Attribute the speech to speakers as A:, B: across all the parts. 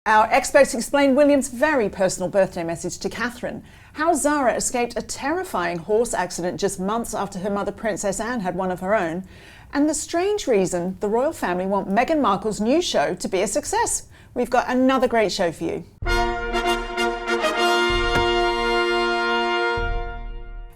A: Our experts explain William's very personal birthday message to Catherine, how Zara escaped a terrifying horse accident just months after her mother Princess Anne had one of her own, and the strange reason the royal family want Meghan Markle's new show to be a success. We've got another great show for you.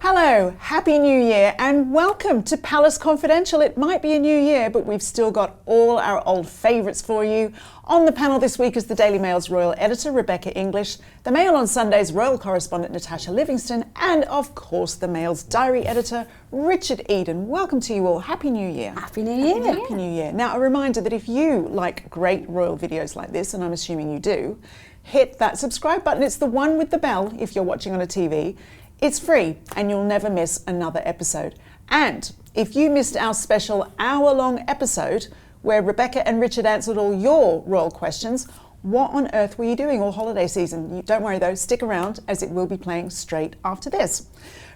A: Hello, Happy New Year and welcome to Palace Confidential. It might be a new year, but we've still got all our old favourites for you. On the panel this week is the Daily Mail's royal editor, Rebecca English, the Mail on Sunday's royal correspondent, Natasha Livingstone, and of course the Mail's diary editor, Richard Eden. Welcome to you all. Happy New Year.
B: Happy New Year.
A: Happy New Year. Now, a reminder that if you like great royal videos like this, and I'm assuming you do, hit that subscribe button. It's the one with the bell if you're watching on a TV. It's free and you'll never miss another episode. And if you missed our special hour-long episode where Rebecca and Richard answered all your royal questions, what on earth were you doing all holiday season? Don't worry though, stick around as it will be playing straight after this.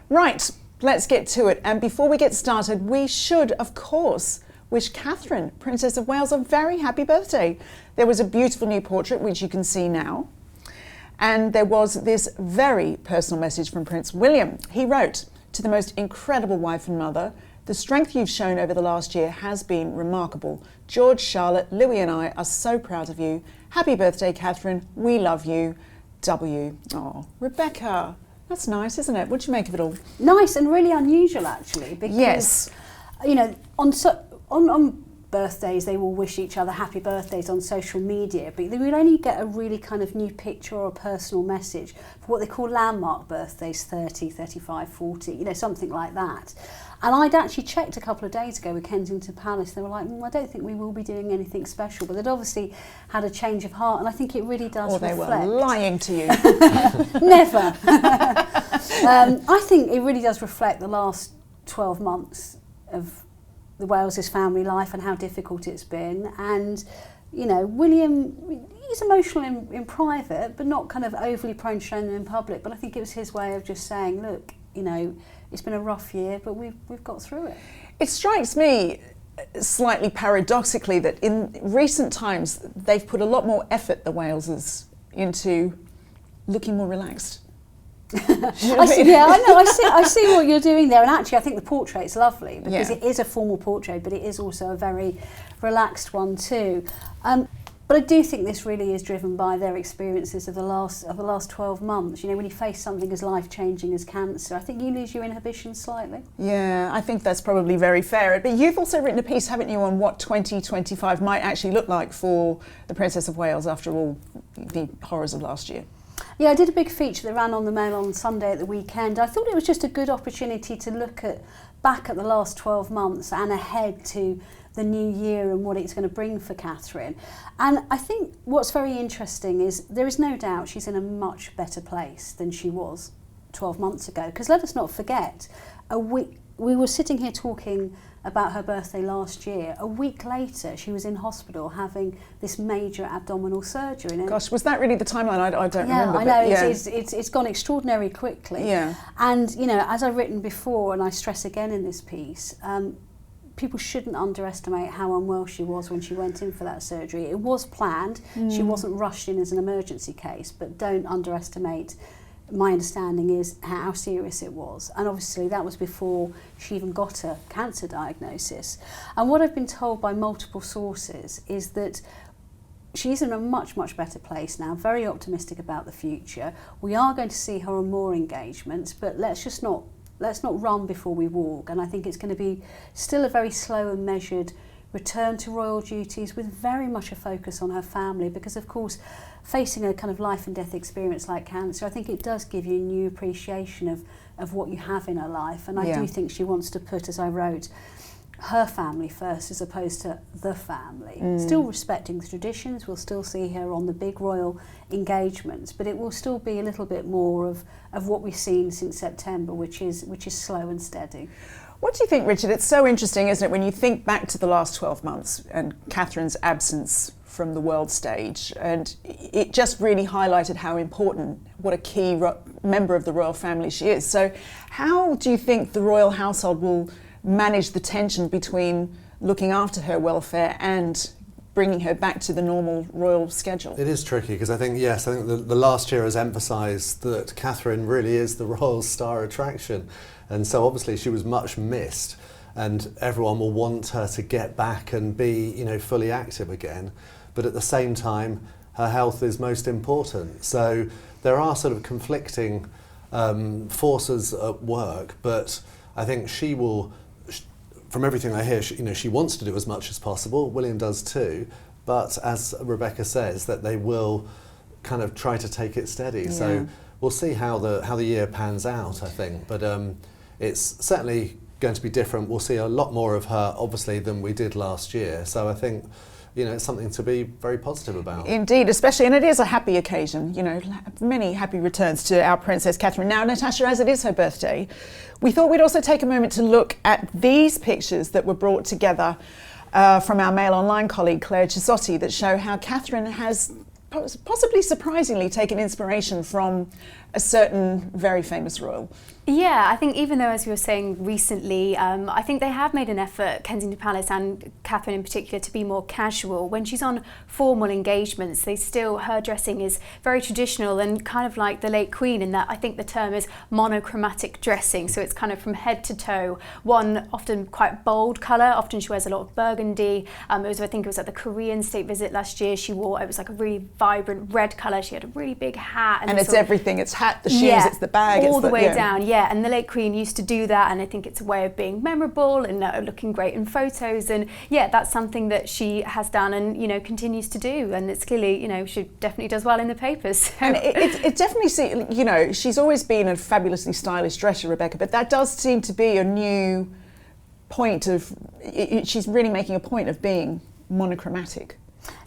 A: Right, let's get to it. And before we get started, we should, of course, wish Catherine, Princess of Wales, a very happy birthday. There was a beautiful new portrait, which you can see now. And there was this very personal message from Prince William. He wrote, "To the most incredible wife and mother, the strength you've shown over the last year has been remarkable. George, Charlotte, Louis and I are so proud of you. Happy birthday, Catherine. We love you. W." Oh, Rebecca, that's nice, isn't it? What do you make of it all?
B: Nice and really unusual, actually. Because,
A: yes.
B: You know, on birthdays, they will wish each other happy birthdays on social media, but they would only get a really kind of new picture or a personal message for what they call landmark birthdays, 30, 35, 40, you know, something like that. And I'd actually checked a couple of days ago with Kensington Palace. They were like, I don't think we will be doing anything special, but they'd obviously had a change of heart, and I think it really does reflect.
A: Or they were lying to you.
B: Never. I think it really does reflect the last 12 months of the Wales's family life and how difficult it's been. And you know, William, he's emotional in private, but not kind of overly prone to showing them in public. But I think it was his way of just saying, look, you know, it's been a rough year, but we've got through it.
A: It strikes me slightly paradoxically that in recent times they've put a lot more effort, the Waleses, into looking more relaxed.
B: I see what you're doing there, and actually I think the portrait's lovely because it is a formal portrait, but it is also a very relaxed one too. But I do think this really is driven by their experiences of the last 12 months. You know, when you face something as life-changing as cancer, I think you lose your inhibition slightly. Yeah,
A: I think that's probably very fair. But you've also written a piece, haven't you, on what 2025 might actually look like for the Princess of Wales after all the horrors of last year.
B: Yeah, I did a big feature that ran on the Mail on Sunday at the weekend. I thought it was just a good opportunity to look back at the last 12 months and ahead to the new year and what it's going to bring for Catherine. And I think what's very interesting is there is no doubt she's in a much better place than she was 12 months ago. Because let us not forget, we were sitting here talking about her birthday last year. A week later, she was in hospital having this major abdominal surgery. And
A: gosh, was that really the timeline? I don't remember.
B: I know, it's gone extraordinarily quickly.
A: Yeah.
B: And, you know, as I've written before, and I stress again in this piece, people shouldn't underestimate how unwell she was when she went in for that surgery. It was planned. She wasn't rushed in as an emergency case, but don't underestimate. My understanding is how serious it was, and obviously that was before she even got a cancer diagnosis. And what I've been told by multiple sources is that she's in a much, much better place now, very optimistic about the future. We are going to see her on more engagements, but let's not run before we walk. And I think it's going to be still a very slow and measured return to royal duties with very much a focus on her family, because of course facing a kind of life and death experience like cancer, I think it does give you a new appreciation of what you have in her life. And I do think she wants to put, as I wrote, her family first as opposed to the family. Still respecting the traditions, we'll still see her on the big royal engagements, but it will still be a little bit more of what we've seen since September, which is slow and steady.
A: What do you think, Richard? It's so interesting, isn't it, when you think back to the last 12 months and Catherine's absence from the world stage, and it just really highlighted how important, what a key member of the royal family she is. So how do you think the royal household will manage the tension between looking after her welfare and bringing her back to the normal royal schedule.
C: It is tricky because I think the last year has emphasised that Catherine really is the royal star attraction, and so obviously she was much missed, and everyone will want her to get back and be, you know, fully active again, but at the same time her health is most important. So there are sort of conflicting forces at work, but I think she will, from everything I hear, she wants to do as much as possible. William does too, but as Rebecca says, that they will kind of try to take it steady. Yeah. So we'll see how the year pans out, I think. But it's certainly going to be different. We'll see a lot more of her, obviously, than we did last year. So I think, you know, it's something to be very positive about.
A: Indeed, especially, and it is a happy occasion, you know, many happy returns to our Princess Catherine. Now, Natasha, as it is her birthday, we thought we'd also take a moment to look at these pictures that were brought together from our Mail Online colleague Claire Chisotti that show how Catherine has possibly surprisingly taken inspiration from a certain very famous royal.
D: Yeah, I think even though, as we were saying recently, I think they have made an effort, Kensington Palace and Catherine in particular, to be more casual. When she's on formal engagements, her dressing is very traditional and kind of like the late Queen, in that I think the term is monochromatic dressing. So it's kind of from head to toe, one often quite bold colour. Often she wears a lot of burgundy. I think it was at the Korean state visit last year, it was like a really vibrant red colour. She had a really big hat.
A: And it's everything. It's hat, the shoes, it's the bag.
D: All the way down, yeah. And the late Queen used to do that, and I think it's a way of being memorable and looking great in photos. And yeah, that's something that she has done and, you know, continues to do. And it's clearly, you know, she definitely does well in the papers.
A: And it definitely, you know, she's always been a fabulously stylish dresser, Rebecca, but that does seem to be a new point of, she's really making a point of being monochromatic.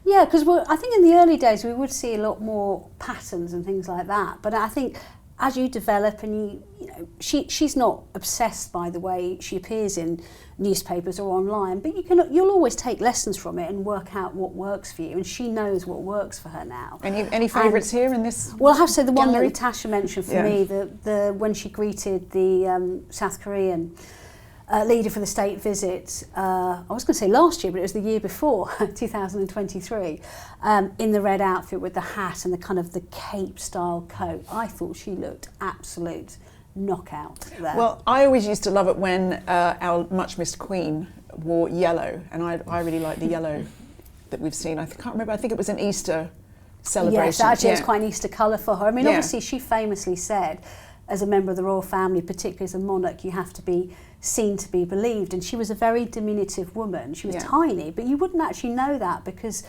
B: Yeah, because I think in the early days we would see a lot more patterns and things like that. But I think as you develop and you know, she's not obsessed by the way she appears in newspapers or online, but you'll always take lessons from it and work out what works for you. And she knows what works for her now.
A: Any favourites here in this?
B: Well, I have to say the
A: gallery?
B: one that Natasha mentioned for me, the when she greeted the South Korean leader for the state visit, I was going to say last year, but it was the year before, 2023, in the red outfit with the hat and the kind of the cape style coat. I thought she looked absolute knockout there.
A: Well, I always used to love it when our much missed Queen wore yellow, and I really like the yellow that we've seen. I can't remember, I think it was an Easter celebration.
B: Yes, actually it's quite an Easter colour for her. I mean, obviously she famously said, as a member of the royal family, particularly as a monarch, you have to be seen to be believed. And she was a very diminutive woman. She was tiny, but you wouldn't actually know that because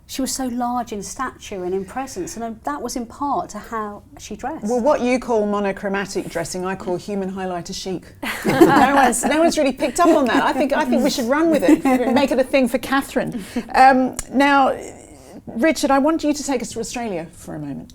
B: she was so large in stature and in presence, and that was in part to how she dressed.
A: Well, what you call monochromatic dressing, I call human highlighter chic. no one's really picked up on that. I think we should run with it, make it a thing for Catherine. Now, Richard, I want you to take us to Australia for a moment,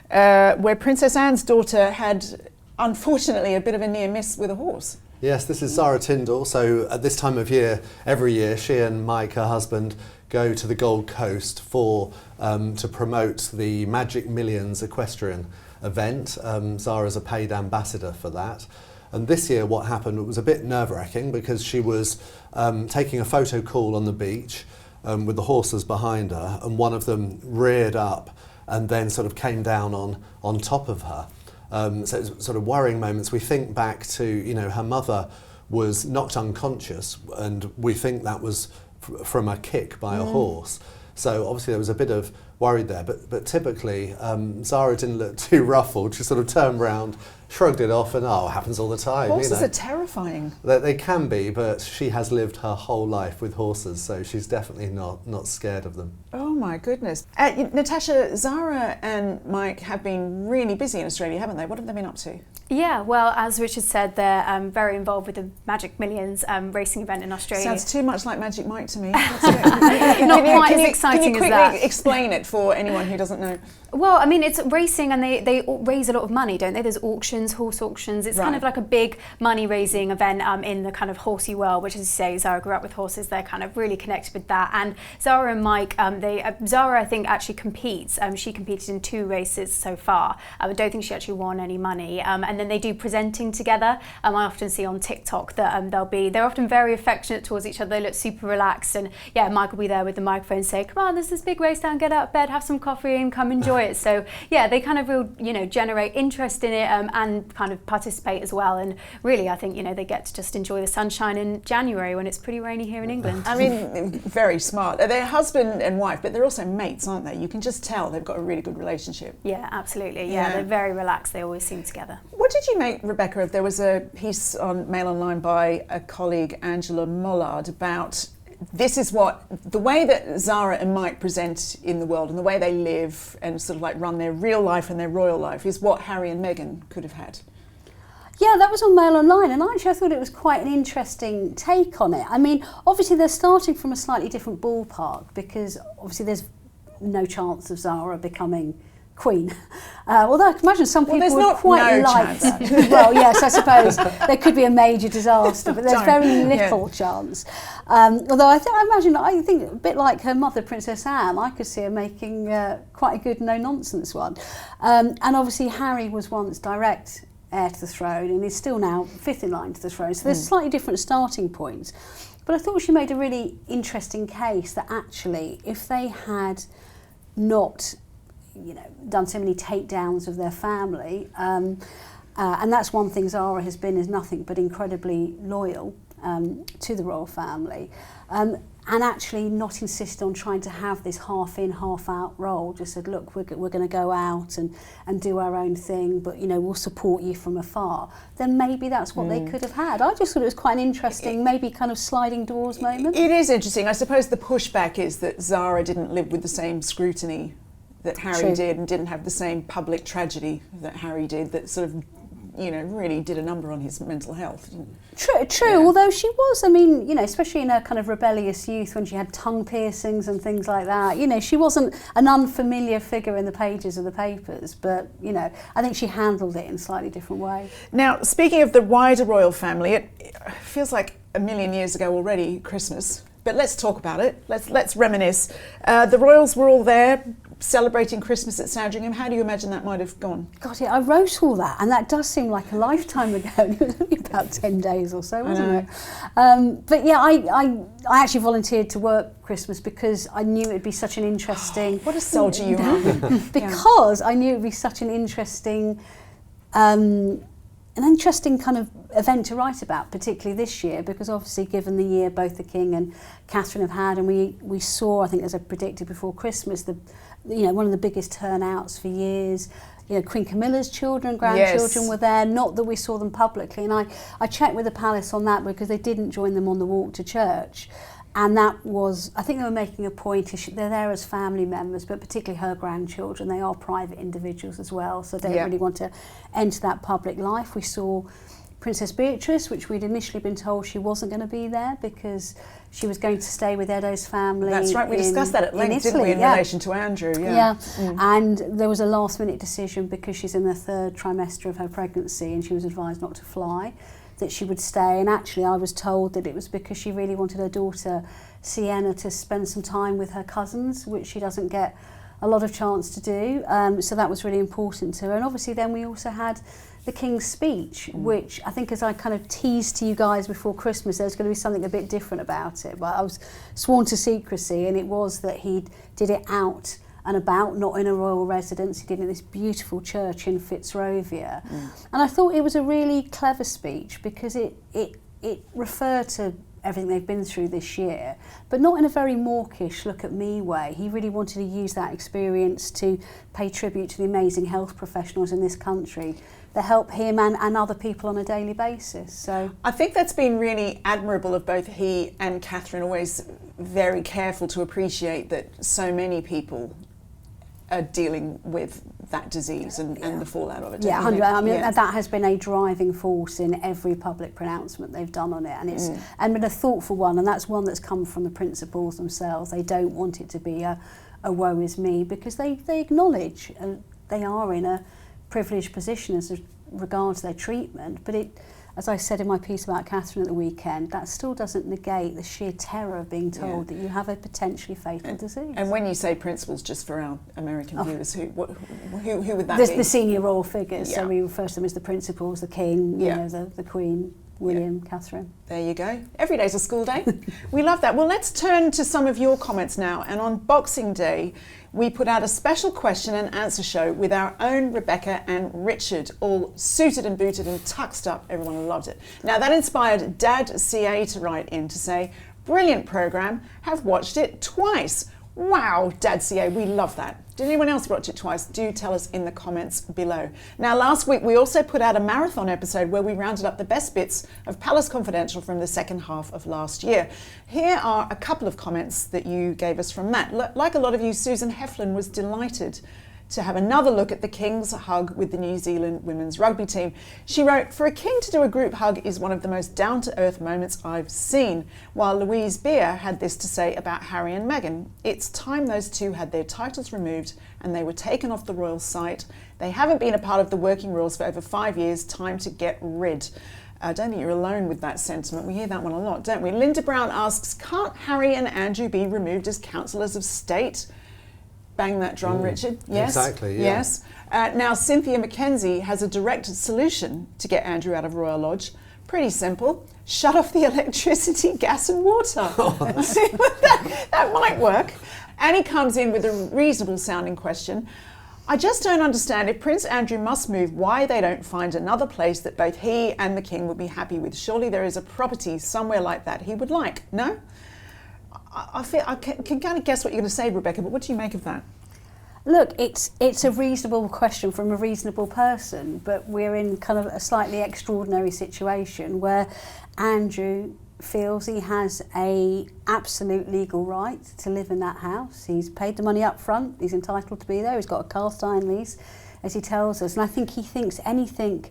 A: where Princess Anne's daughter had, unfortunately, a bit of a near miss with a horse.
C: Yes, this is Zara Tindall. So at this time of year, every year, she and Mike, her husband, go to the Gold Coast to promote the Magic Millions equestrian event. Zara's a paid ambassador for that. And this year what happened, it was a bit nerve-wracking because she was taking a photo call on the beach with the horses behind her, and one of them reared up and then sort of came down on top of her. So it was sort of worrying moments. We think back to, you know, her mother was knocked unconscious, and we think that was from a kick by a horse. So obviously there was a bit of worry there, but typically Zara didn't look too ruffled. She sort of turned round, shrugged it off, and it happens all the time.
A: Horses are terrifying.
C: They can be, but she has lived her whole life with horses, so she's definitely not scared of them.
A: Oh my goodness. Natasha, Zara and Mike have been really busy in Australia, haven't they? What have they been up to?
D: Yeah, well, as Richard said, they're very involved with the Magic Millions racing event in Australia.
A: Sounds too much like Magic Mike to me.
D: Not quite as exciting as that.
A: Can you quickly explain it for anyone who doesn't know?
D: Well, I mean, it's racing, and they raise a lot of money, don't they? There's auctions, horse auctions. It's kind of like a big money-raising event in the kind of horsey world, which, as you say, Zara grew up with horses. They're kind of really connected with that. And Zara and Mike, Zara, I think, actually competes. She competed in 2 races so far. I don't think she actually won any money. And then they do presenting together. I often see on TikTok that they're often very affectionate towards each other. They look super relaxed, and yeah, Mike will be there with the microphone, say, "Come on, there's this big race down. Get out of bed, have some coffee, and come enjoy it." So yeah, they kind of generate interest in it and kind of participate as well. And really, I think they get to just enjoy the sunshine in January when it's pretty rainy here in England.
A: I mean, very smart. They're husband and wife, but they're also mates, aren't they? You can just tell they've got a really good relationship.
D: Yeah, absolutely. Yeah, they're very relaxed. They always seem together.
A: What did you make, Rebecca, of? There was a piece on Mail Online by a colleague, Angela Mollard, about this is what the way that Zara and Mike present in the world and the way they live and sort of like run their real life and their royal life is what Harry and Meghan could have had.
B: Yeah, that was on Mail Online, and actually I thought it was quite an interesting take on it. I mean, obviously they're starting from a slightly different ballpark, because obviously there's no chance of Zara becoming Queen. Although I can imagine some people would quite like that. Well, yes, I suppose there could be a major disaster, but there's very little chance. Although I think a bit like her mother, Princess Anne, I could see her making quite a good no-nonsense one. And obviously Harry was once direct heir to the throne and is still now 5th in line to the throne. So there's slightly different starting points. But I thought she made a really interesting case that actually, if they had not done so many takedowns of their family, and that's one thing Zara has been, is nothing but incredibly loyal to the royal family, and actually not insist on trying to have this half in, half out role. Just said, look, we're going to go out and do our own thing, but we'll support you from afar. Then maybe that's what they could have had. I just thought it was quite an interesting, maybe kind of sliding doors moment.
A: It is interesting. I suppose the pushback is that Zara didn't live with the same scrutiny that Harry did, and didn't have the same public tragedy that Harry did, that sort of really did a number on his mental health.
B: True. Yeah. Although she was, I mean, especially in her kind of rebellious youth when she had tongue piercings and things like that, she wasn't an unfamiliar figure in the pages of the papers, but, I think she handled it in a slightly different way.
A: Now, speaking of the wider royal family, it feels like a million years ago already, Christmas, but let's talk about it. Let's reminisce. The royals were all there, celebrating Christmas at Sandringham. How do you imagine that might have gone?
B: God, yeah, I wrote all that, and that does seem like a lifetime ago. It was only about 10 days or so, wasn't it? But yeah, I actually volunteered to work Christmas because I knew it would be such an interesting...
A: What a soldier you are.
B: Because I knew it would be such an interesting kind of event to write about, particularly this year, because obviously given the year both the King and Catherine have had, and we saw, I think as I predicted before Christmas, one of the biggest turnouts for years. Queen Camilla's children, grandchildren were there, not that we saw them publicly, and I checked with the palace on that because they didn't join them on the walk to church. And that was, I think they were making a point, they're there as family members, but particularly her grandchildren, they are private individuals as well, so they don't really want to enter that public life. We saw Princess Beatrice, which we'd initially been told she wasn't going to be there because she was going to stay with Edo's family.
A: That's right, we discussed that at length, didn't we, in relation to Andrew.
B: And there was a last minute decision because she's in the 3rd trimester of her pregnancy and she was advised not to fly, that she would stay. And actually I was told that it was because she really wanted her daughter Sienna to spend some time with her cousins, which she doesn't get a lot of chance to do, so that was really important to her. And obviously then we also had the King's speech, which I think, as I kind of teased to you guys before Christmas, there's going to be something a bit different about it, but I was sworn to secrecy, and it was that he did it out and about, not in a royal residence. He did it in this beautiful church in Fitzrovia. And I thought it was a really clever speech because it referred to everything they've been through this year, but not in a very mawkish look at me way. He really wanted to use that experience to pay tribute to the amazing health professionals in this country that help him and other people on a daily basis. So
A: I think that's been really admirable of both he and Catherine, always very careful to appreciate that so many people are dealing with that disease and the fallout of it.
B: Yeah, 100%. I mean, that has been a driving force in every public pronouncement they've done on it, and it's been a thoughtful one, and that's one that's come from the principals themselves. They don't want it to be a a woe is me, because they acknowledge they are in a privileged position as regards their treatment. But it, as I said in my piece about Catherine at the weekend, that still doesn't negate the sheer terror of being told that you have a potentially fatal disease.
A: And when you say principals, just for our American viewers, who would that be?
B: The senior royal figures.
A: Yeah.
B: So we refer to them as the principals, the King, you know, the Queen, William, Catherine.
A: There you go. Every day's a school day. We love that. Well, let's turn to some of your comments now. And on Boxing Day, we put out a special question and answer show with our own Rebecca and Richard, all suited and booted and tuxed up. Everyone loved it. Now, that inspired Dad CA to write in to say, brilliant programme, have watched it twice. Wow, Dad CA, we love that. Did anyone else watch it twice? Do tell us in the comments below. Now, last week we also put out a marathon episode where we rounded up the best bits of Palace Confidential from the second half of last year. Here are a couple of comments that you gave us from that. Like a lot of you, Susan Heflin was delighted to have another look at the King's hug with the New Zealand women's rugby team. She wrote, for a king to do a group hug is one of the most down-to-earth moments I've seen, while Louise Beer had this to say about Harry and Meghan. It's time those two had their titles removed and they were taken off the royal site. They haven't been a part of the working royals for over 5 years. Time to get rid. I don't think you're alone with that sentiment. We hear that one a lot, don't we? Linda Brown asks, can't Harry and Andrew be removed as councillors of state? Bang that drum, Richard. Yes.
C: Exactly, yeah.
A: Yes. Now, Cynthia Mackenzie has a direct solution to get Andrew out of Royal Lodge. Pretty simple. Shut off the electricity, gas and water. that might work. Annie comes in with a reasonable sounding question. I just don't understand if Prince Andrew must move, why they don't find another place that both he and the King would be happy with. Surely there is a property somewhere like that he would like. No? I can kind of guess what you're going to say, Rebecca, but what do you make of that?
B: Look, it's a reasonable question from a reasonable person, but we're in kind of a slightly extraordinary situation where Andrew feels he has a absolute legal right to live in that house. He's paid the money up front, he's entitled to be there, he's got a cast iron lease, as he tells us, and I think he thinks anything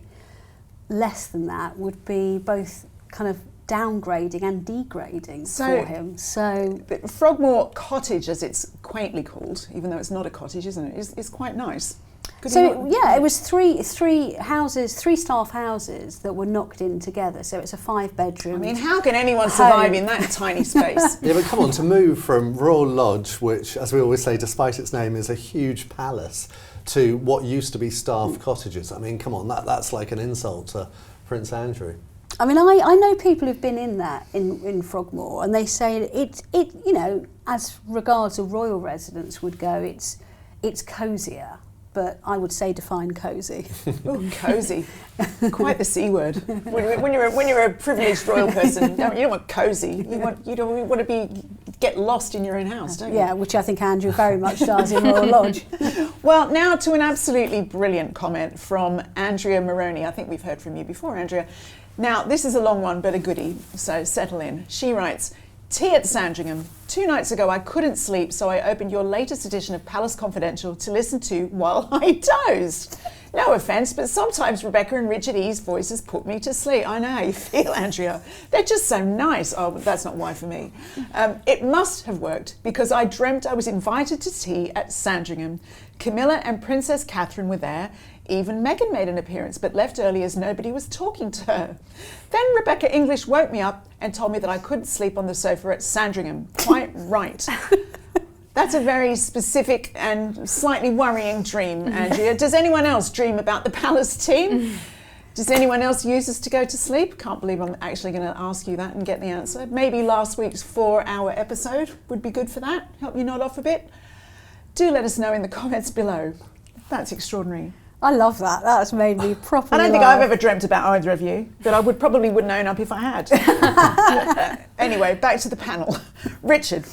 B: less than that would be both kind of downgrading and degrading for him. So
A: Frogmore Cottage, as it's quaintly called, even though it's not a cottage, isn't it, is quite nice.
B: It was three houses, 3 staff houses that were knocked in together. So it's a 5-bedroom.
A: I mean, how can anyone survive in that tiny space?
C: Yeah, but come on, to move from Royal Lodge, which, as we always say, despite its name, is a huge palace, to what used to be staff cottages. I mean, come on, that's like an insult to Prince Andrew.
B: I mean, I know people who've been in that in Frogmore, and they say it you know, as regards a royal residence would go, it's cosier. But I would say define cosy.
A: Oh, cosy! Quite the C word. When you're a privileged royal person, you don't want cosy. You want to get lost in your own house, don't you?
B: Yeah, which I think Andrew very much does in Royal Lodge.
A: Well, now to an absolutely brilliant comment from Andrea Moroney. I think we've heard from you before, Andrea. Now, this is a long one, but a goodie, so settle in. She writes, tea at Sandringham. 2 nights ago I couldn't sleep, so I opened your latest edition of Palace Confidential to listen to while I dozed. No offence, but sometimes Rebecca and Richard E.'s voices put me to sleep. I know how you feel, Andrea. They're just so nice. Oh, but that's not why for me. It must have worked, because I dreamt I was invited to tea at Sandringham. Camilla and Princess Catherine were there. Even Meghan made an appearance, but left early as nobody was talking to her. Then Rebecca English woke me up and told me that I couldn't sleep on the sofa at Sandringham. Quite right. That's a very specific and slightly worrying dream, Andrea. Does anyone else dream about the palace team? Does anyone else use this to go to sleep? Can't believe I'm actually going to ask you that and get the answer. Maybe last week's 4-hour episode would be good for that. Help you nod off a bit. Do let us know in the comments below. That's extraordinary.
B: I love that. That's made me properly
A: I don't think I've ever dreamt about either of you, but I probably wouldn't own up if I had. Anyway, back to the panel. Richard,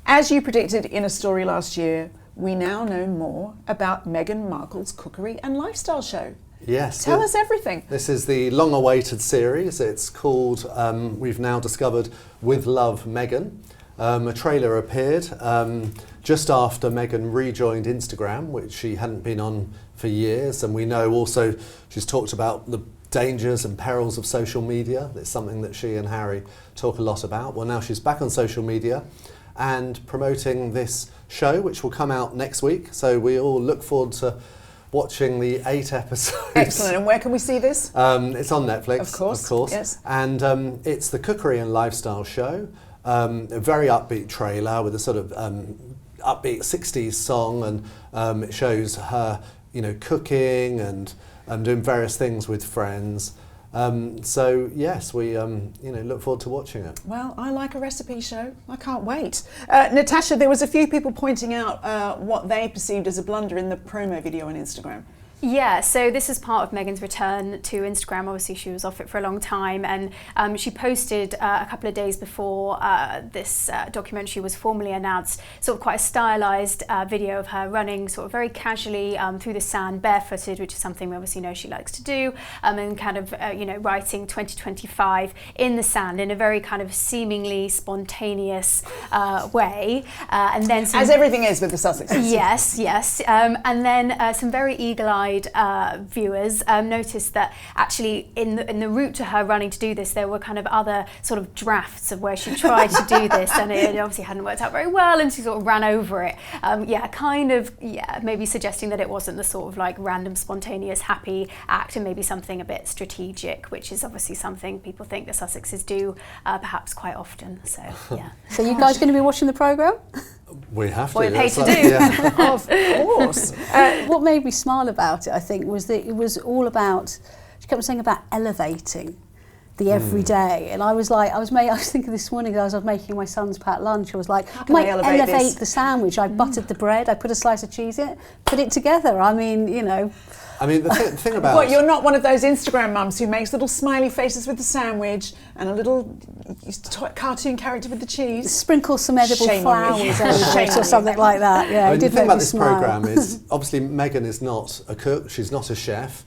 A: as you predicted in a story last year, we now know more about Meghan Markle's cookery and lifestyle show.
C: Yes.
A: Tell us everything.
C: This is the long-awaited series. It's called, we've now discovered, With Love, Meghan. A trailer appeared just after Meghan rejoined Instagram, which she hadn't been on for years, and we know also she's talked about the dangers and perils of social media. It's something that she and Harry talk a lot about. Well, now she's back on social media, and promoting this show, which will come out next week. So we all look forward to watching the 8 episodes.
A: Excellent. And where can we see this?
C: It's on Netflix,
A: Of course. Yes.
C: And it's the cookery and lifestyle show. A very upbeat trailer with a sort of upbeat 60s song, and it shows her, cooking and doing various things with friends. So yes, we look forward to watching it.
A: Well, I like a recipe show. I can't wait. Natasha, there was a few people pointing out what they perceived as a blunder in the promo video on Instagram.
D: Yeah, so this is part of Meghan's return to Instagram. Obviously, she was off it for a long time, and she posted a couple of days before this documentary was formally announced, sort of quite a stylised video of her running sort of very casually through the sand, barefooted, which is something we obviously know she likes to do, and kind of, writing 2025 in the sand in a very kind of seemingly spontaneous way. And then
A: as everything is with the Sussexes.
D: Yes. And then some very eagle-eyed viewers noticed that actually in the route to her running to do this, there were kind of other sort of drafts of where she tried to do this, and it obviously hadn't worked out very well, and she sort of ran over it. Maybe suggesting that it wasn't the sort of like random, spontaneous, happy act, and maybe something a bit strategic, which is obviously something people think the Sussexes do perhaps quite often. So yeah.
B: So you guys going to be watching the programme?
C: We have to.
D: What we're paid to do.
C: Yeah.
A: Of course.
B: What made me smile about it, I think, was that it was all about, she kept saying about elevating the everyday. And I was thinking this morning as I was making my son's packed lunch, I was like, I might elevate the sandwich. I buttered the bread, I put a slice of cheese in it, put it together. I mean,
C: the thing about...
A: What, you're not one of those Instagram mums who makes little smiley faces with the sandwich and a little cartoon character with the cheese?
B: Sprinkle some edible
A: Shame on you.
B: flowers over it or something like that. Yeah, it
C: the
B: did
C: thing
B: make
C: about
B: me
C: this
B: smile.
C: programme is, obviously, Meghan is not a cook, she's not a chef.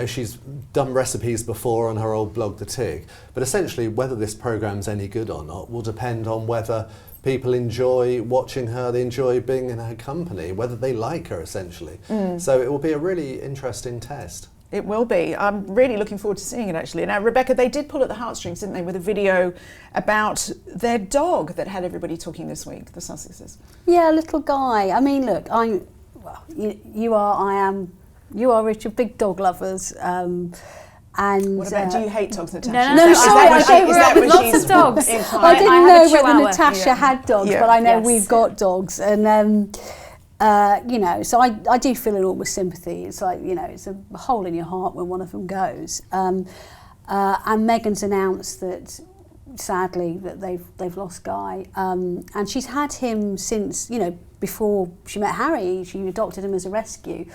C: She's done recipes before on her old blog, The Tig. But essentially, whether this programme's any good or not will depend on whether people enjoy watching her, they enjoy being in her company, whether they like her, essentially. So it will be a really interesting test.
A: It will be. I'm really looking forward to seeing it, actually. Now, Rebecca, they did pull at the heartstrings, didn't they, with a video about their dog that had everybody talking this week, the Sussexes.
B: Yeah, little guy. I mean, look, you are Richard, big dog lovers. And
A: what about, do you hate dogs, Natasha?
D: No,
A: Is
D: I grew up with
A: when
D: lots
A: she's
D: of dogs.
A: inclined?
B: I didn't
D: I
B: know
D: have a
B: whether
D: chihuahua.
B: Natasha had dogs,
A: Yeah.
B: but I know
D: Yes.
B: we've got dogs. And, so I do feel enormous sympathy. It's like, it's a hole in your heart when one of them goes. And Meghan's announced that, sadly, that they've lost Guy. And she's had him since, before she met Harry. She adopted him as a rescue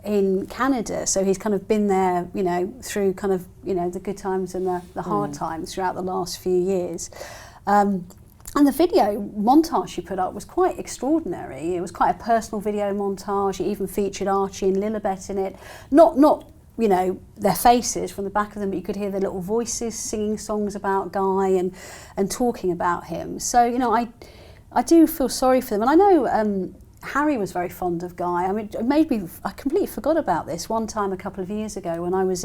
B: in Canada, so he's kind of been there, through kind of, the good times and the hard times throughout the last few years. And the video montage she put up was quite extraordinary. It was quite a personal video montage. It even featured Archie and Lilibet in it. Not their faces from the back of them, but you could hear their little voices singing songs about Guy and talking about him. So, I do feel sorry for them. And I know Harry was very fond of Guy. I mean, I completely forgot about this. One time a couple of years ago when I was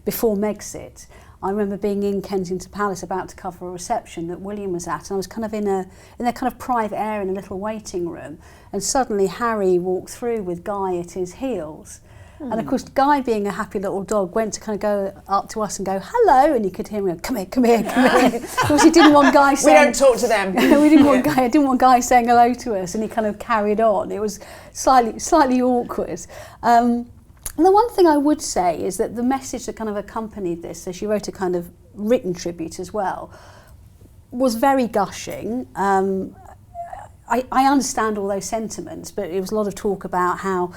B: before Megxit, I remember being in Kensington Palace about to cover a reception that William was at, and I was kind of in their kind of private area in a little waiting room, and suddenly Harry walked through with Guy at his heels. And of course, Guy, being a happy little dog, went to kind of go up to us and go, hello, and you could hear him go, come here, come here, come here. Of course, he didn't want Guy saying...
A: We don't talk to them.
B: I didn't want Guy saying hello to us, and he kind of carried on. It was slightly awkward. And the one thing I would say is that the message that kind of accompanied this, so she wrote a kind of written tribute as well, was very gushing. I understand all those sentiments, but it was a lot of talk about how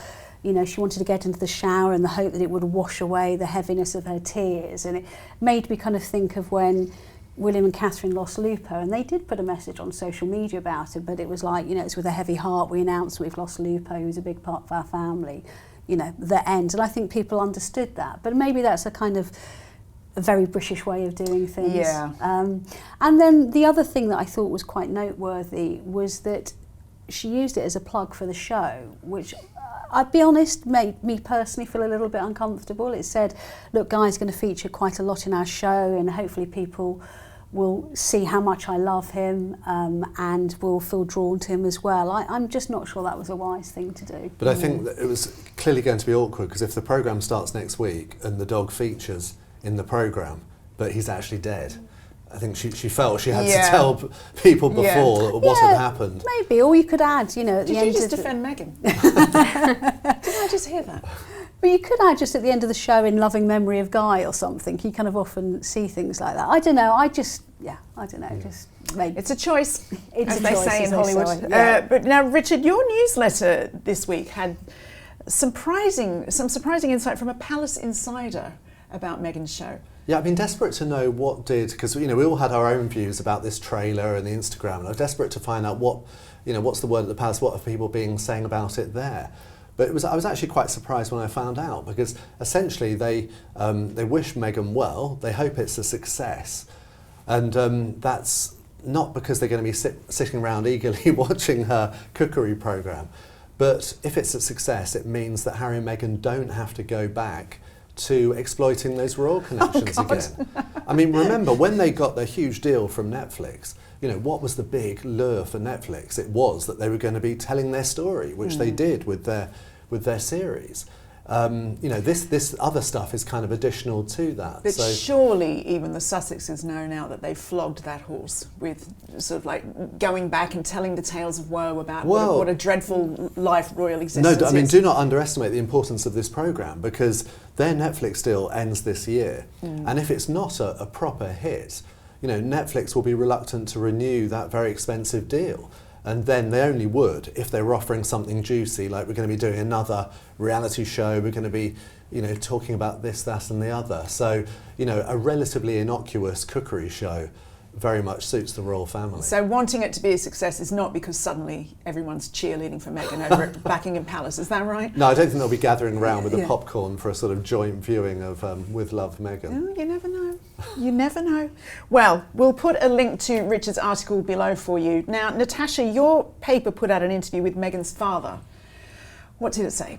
B: she wanted to get into the shower in the hope that it would wash away the heaviness of her tears. And it made me kind of think of when William and Catherine lost Lupo, and they did put a message on social media about it, but it was like, it's with a heavy heart we announced we've lost Lupo, who's a big part of our family, the end. And I think people understood that. But maybe that's a kind of a very British way of doing things.
A: Yeah.
B: And then the other thing that I thought was quite noteworthy was that she used it as a plug for the show, which... I'd be honest, made me personally feel a little bit uncomfortable. It said, look, Guy's going to feature quite a lot in our show, and hopefully people will see how much I love him and will feel drawn to him as well. I'm just not sure that was a wise thing to do.
C: But I think that it was clearly going to be awkward, because if the programme starts next week and the dog features in the programme, but he's actually dead, I think she felt she had to tell people before what had happened.
B: Maybe, or you could add, at
A: Did
B: the end
A: you just
B: of
A: defend Meghan? Did I just hear that?
B: Well, you could add just at the end of the show, in loving memory of Guy or something. You kind of often see things like that. I don't know. Just maybe.
A: It's a choice,
B: It's
A: as
B: a
A: they
B: choice,
A: say
B: as
A: in
B: they
A: Hollywood.
B: say, yeah.
A: But now, Richard, your newsletter this week had some surprising insight from a palace insider about Meghan's show.
C: Yeah, I've been desperate to know what did, because we all had our own views about this trailer and the Instagram, and I was desperate to find out what's the word at the palace, what are people saying about it there. But I was actually quite surprised when I found out, because essentially they wish Meghan well, they hope it's a success, and that's not because they're going to be sitting around eagerly watching her cookery programme, but if it's a success, it means that Harry and Meghan don't have to go back to exploiting those royal connections again. I mean, remember when they got the huge deal from Netflix, what was the big lure for Netflix? It was that they were going to be telling their story, which they did with their series. This other stuff is kind of additional to that.
A: But surely even the Sussexes know now that they've flogged that horse with sort of like going back and telling the tales of woe about what a dreadful life royal existence is.
C: No, I mean, do not underestimate the importance of this programme, because their Netflix deal ends this year. And if it's not a proper hit, Netflix will be reluctant to renew that very expensive deal. And then they only would if they were offering something juicy, like we're going to be doing another reality show, we're going to be, talking about this, that and the other. So, a relatively innocuous cookery show very much suits the royal family.
A: So wanting it to be a success is not because suddenly everyone's cheerleading for Meghan over at Buckingham Palace, is that right?
C: No, I don't think they'll be gathering around with the popcorn for a sort of joint viewing of With Love, Meghan.
A: Oh, you never know. You never know. Well, we'll put a link to Richard's article below for you. Now, Natasha, your paper put out an interview with Meghan's father. What did it say?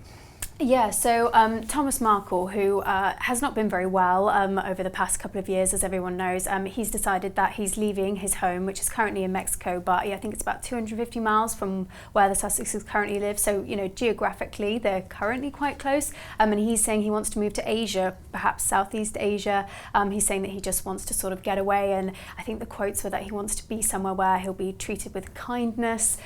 D: Yeah, so Thomas Markle, who has not been very well over the past couple of years, as everyone knows, he's decided that he's leaving his home, which is currently in Mexico, but I think it's about 250 miles from where the Sussexes currently live. So, geographically, they're currently quite close. And he's saying he wants to move to Asia, perhaps Southeast Asia. He's saying that he just wants to sort of get away. And I think the quotes were that he wants to be somewhere where he'll be treated with kindness.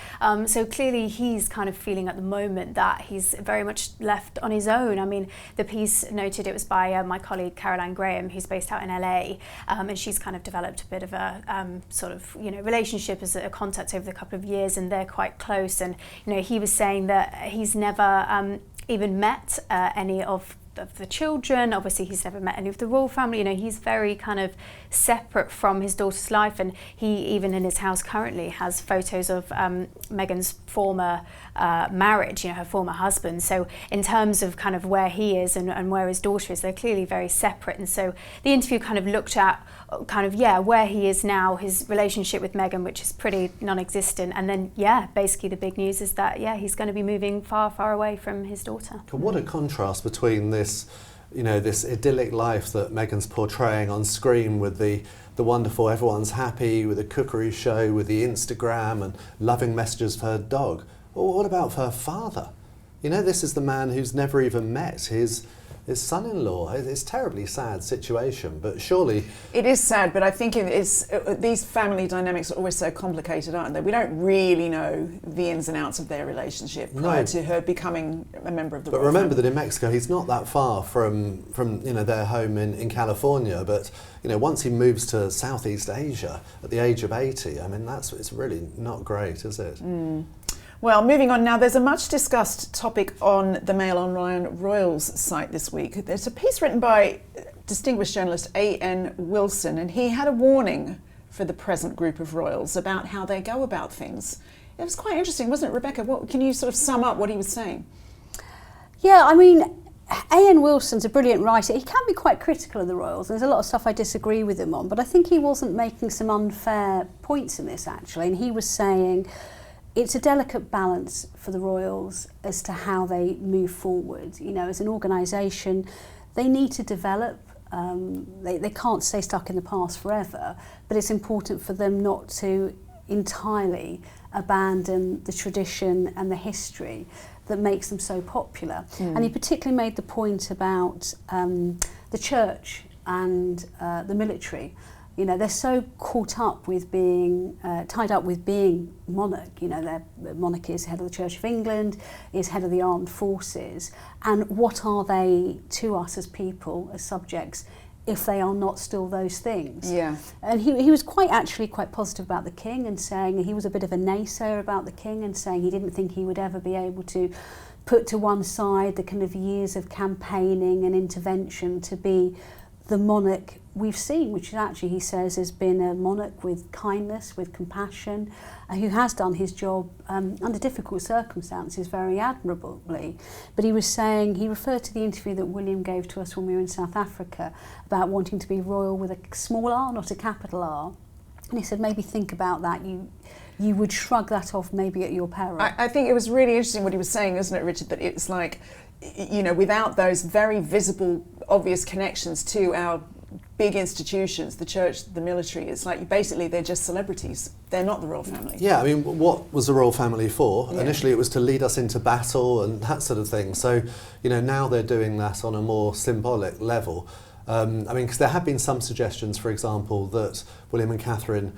D: So clearly he's kind of feeling at the moment that he's very much left on his own. I mean, the piece noted it was by my colleague Caroline Graham, who's based out in LA, and she's kind of developed a bit of a sort of relationship as a contact over the couple of years, and they're quite close. And he was saying that he's never even met any of the children. Obviously he's never met any of the royal family. He's very kind of separate from his daughter's life, and he even in his house currently has photos of Meghan's former marriage, her former husband. So in terms of kind of where he is and where his daughter is, they're clearly very separate. And so the interview kind of looked at where he is now, his relationship with Meghan, which is pretty non-existent, and then basically the big news is that he's going to be moving far, far away from his daughter.
C: What a contrast between this idyllic life that Meghan's portraying on screen with the wonderful, everyone's happy, with the cookery show, with the Instagram and loving messages for her dog. Well, what about for her father? This is the man who's never even met his son-in-law. It's a terribly sad situation, but surely... It
A: is sad, but I think these family dynamics are always so complicated, aren't they? We don't really know the ins and outs of their relationship prior to her becoming a member of the royal family.
C: But remember that in Mexico, he's not that far from their home in California, but once he moves to Southeast Asia at the age of 80, I mean, it's really not great, is it?
A: Well, moving on now, there's a much discussed topic on the Mail Online Royals site this week. There's a piece written by distinguished journalist A.N. Wilson, and he had a warning for the present group of royals about how they go about things. It was quite interesting, wasn't it, Rebecca? Can you sort of sum up what he was saying?
B: Yeah, I mean, A.N. Wilson's a brilliant writer. He can be quite critical of the royals. There's a lot of stuff I disagree with him on, but I think he wasn't making some unfair points in this, actually. And he was saying it's a delicate balance for the royals as to how they move forward. As an organisation, they need to develop They can't stay stuck in the past forever, but it's important for them not to entirely abandon the tradition and the history that makes them so popular. And he particularly made the point about the church and the military. You know, they're so caught up with being, tied up with being monarch. You know, their monarch is head of the Church of England, is head of the armed forces. And what are they to us as people, as subjects, if they are not still those things?
A: Yeah.
B: And he was quite positive about the king, and saying he was a bit of a naysayer about the king, and saying he didn't think he would ever be able to put to one side the kind of years of campaigning and intervention to be the monarch we've seen, which actually, he says, has been a monarch with kindness, with compassion, who has done his job under difficult circumstances very admirably. But he was saying, he referred to the interview that William gave to us when we were in South Africa about wanting to be royal with a small r, not a capital R. And he said, maybe think about that. You would shrug that off maybe at your peril.
A: I think it was really interesting what he was saying, isn't it, Richard, that it's like, you know, without those very visible, obvious connections to our big institutions, the church, the military, it's like basically they're just celebrities. They're not the royal family.
C: Yeah, I mean, what was the royal family for?
A: Yeah.
C: Initially it was to lead us into battle and that sort of thing. So, you know, now they're doing that on a more symbolic level. I mean, because there have been some suggestions, for example, that William and Catherine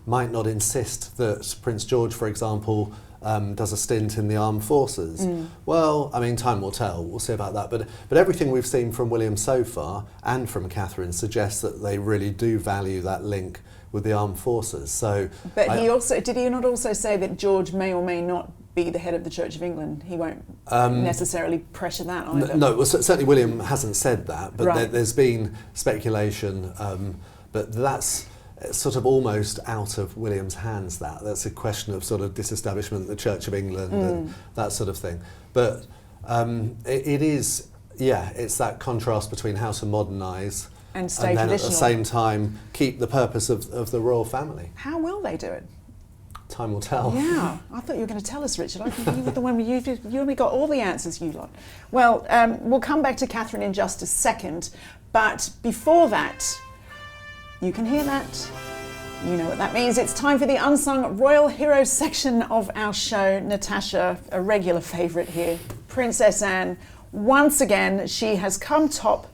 C: might not insist that Prince George, for example, does a stint in the armed forces. Well, I mean, time will tell. We'll see about that. But everything we've seen from William so far and from Catherine suggests that they really do value that link with the armed forces. So,
A: but did he not also say that George may or may not be the head of the Church of England? He won't necessarily pressure that either.
C: No, well, certainly William hasn't said that, but
A: Right.
C: there's been speculation. But that's sort of almost out of William's hands. That's a question of sort of disestablishment of the Church of England and that sort of thing. But it is, yeah, it's that contrast between how to modernise
A: And stay
C: then
A: traditional.
C: at the same time keep the purpose of the royal family.
A: How will they do it?
C: Time will tell.
A: Yeah, I thought you were going to tell us, Richard. I think you were the one you only got all the answers, you lot. Well, we'll come back to Catherine in just a second, but before that, you can hear that. You know what that means. It's time for the Unsung Royal Heroes section of our show. Natasha, a regular favourite here, Princess Anne. Once again, she has come top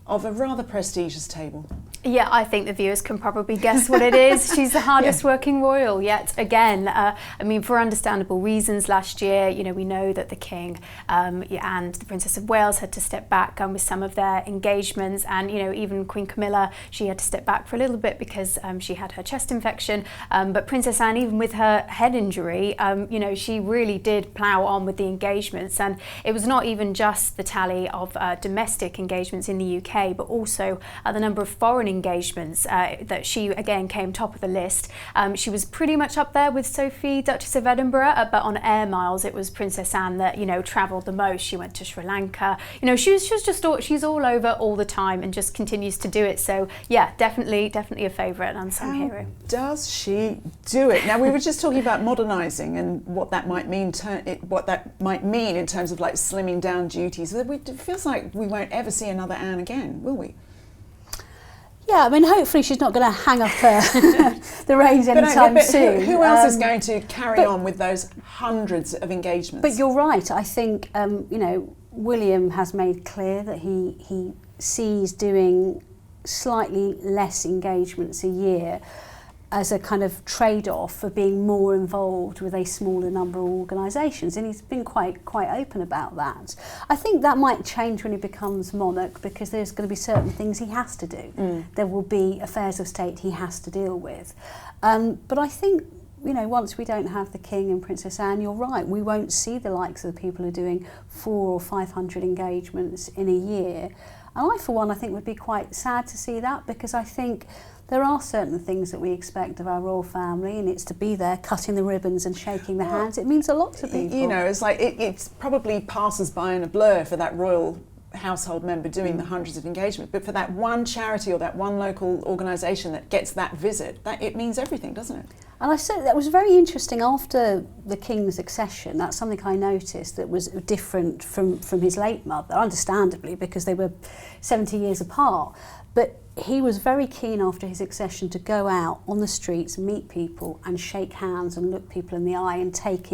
A: of a rather prestigious table.
D: Yeah, I think the viewers can probably guess what it is. She's the hardest working royal yet again. I mean, for understandable reasons, last year, you know, we know that the King and the Princess of Wales had to step back with some of their engagements, and, you know, even Queen Camilla, she had to step back for a little bit because she had her chest infection. But Princess Anne, even with her head injury, you know, she really did plough on with the engagements, and it was not even just the tally of domestic engagements in the UK, but also the number of foreign engagements that she again came top of the list. She was pretty much up there with Sophie, Duchess of Edinburgh, but on air miles it was Princess Anne that, you know, travelled the most. She went to Sri Lanka. You know, she's all over all the time and just continues to do it. So yeah, definitely a favourite and unsung hero.
A: Does she do it? Now, we were just talking about modernising and what that might mean. In terms of like slimming down duties. It feels like we won't ever see another Anne again, will we?
B: Yeah, I mean, hopefully she's not going to hang up the reins anytime soon.
A: Who else is going to carry on with those hundreds of engagements?
B: But you're right. I think, you know, William has made clear that he sees doing slightly less engagements a year as a kind of trade-off for being more involved with a smaller number of organisations, and he's been quite open about that. I think that might change when he becomes monarch, because there's going to be certain things he has to do. There will be affairs of state he has to deal with. But I think, you know, once we don't have the King and Princess Anne, you're right, we won't see the likes of the people who are doing 400 or 500 engagements in a year. And I, for one, I think would be quite sad to see that, because I think there are certain things that we expect of our royal family, and it's to be there cutting the ribbons and shaking the hands. It means a lot to people.
A: You know, it's like it probably passes by in a blur for that royal household member doing the hundreds of engagements, but for that one charity or that one local organisation that gets that visit, that it means everything, doesn't it?
B: And I said that was very interesting after the King's accession. That's something I noticed that was different from his late mother, understandably, because they were 70 years apart. But he was very keen after his accession to go out on the streets, meet people and shake hands and look people in the eye and take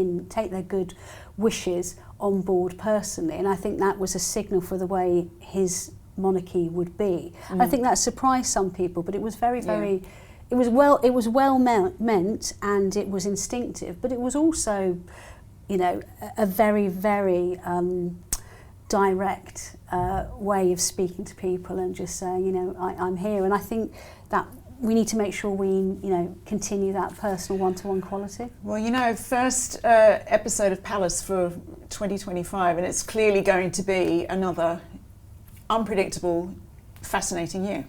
B: their good wishes on board personally. And I think that was a signal for the way his monarchy would be. I think that surprised some people, but it was very, very... Yeah. It was well meant and it was instinctive, but it was also, you know, a very, very direct way of speaking to people and just saying, you know, I'm here. And I think that we need to make sure we, you know, continue that personal one-to-one quality.
A: Well, you know, first episode of Palace for 2025, and it's clearly going to be another unpredictable, fascinating year,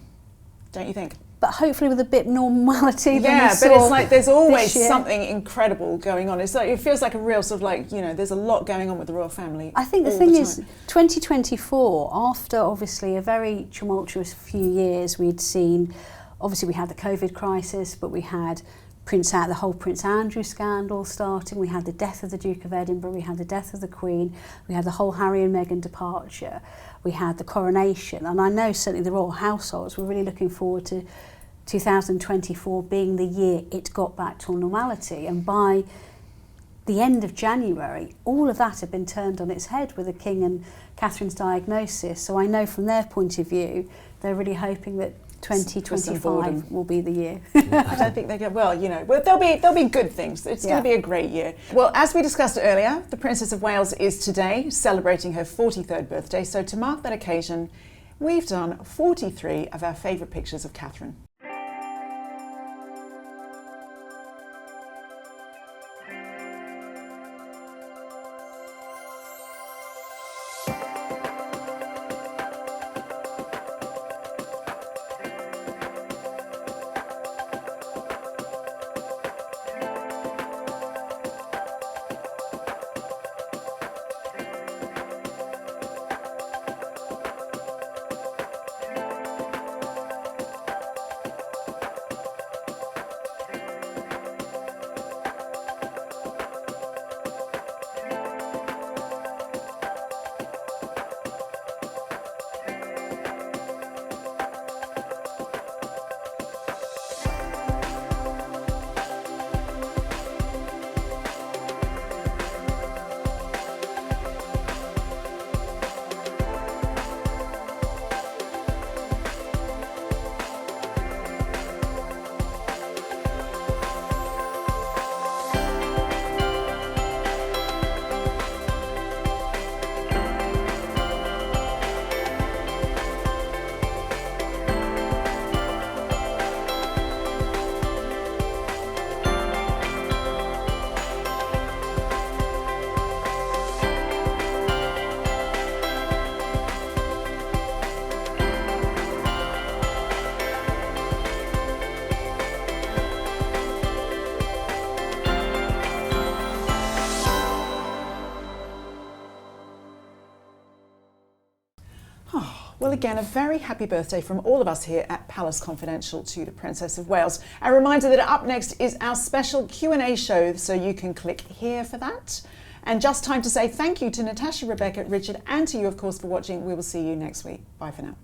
A: don't you think?
B: But hopefully with a bit normality than we saw.
A: But it's like there's always something incredible going on. It's like it feels like a real sort of like, you know, there's a lot going on with the royal family.
B: I think the thing is, 2024, after obviously a very tumultuous few years, we'd seen, obviously we had the COVID crisis, but we had the whole Prince Andrew scandal starting, we had the death of the Duke of Edinburgh, we had the death of the Queen, we had the whole Harry and Meghan departure, we had the coronation, and I know certainly the royal households were really looking forward to 2024 being the year it got back to normality. And by the end of January, all of that had been turned on its head with the King and Catherine's diagnosis. So I know from their point of view, they're really hoping that 2025 will be the year.
A: I don't think they get, well, you know, well, there'll be good things. It's going to be a great year. Well, as we discussed earlier, the Princess of Wales is today celebrating her 43rd birthday. So to mark that occasion, we've done 43 of our favourite pictures of Catherine. Well, again, a very happy birthday from all of us here at Palace Confidential to the Princess of Wales. A reminder that up next is our special Q&A show, so you can click here for that. And just time to say thank you to Natasha, Rebecca, Richard, and to you, of course, for watching. We will see you next week. Bye for now.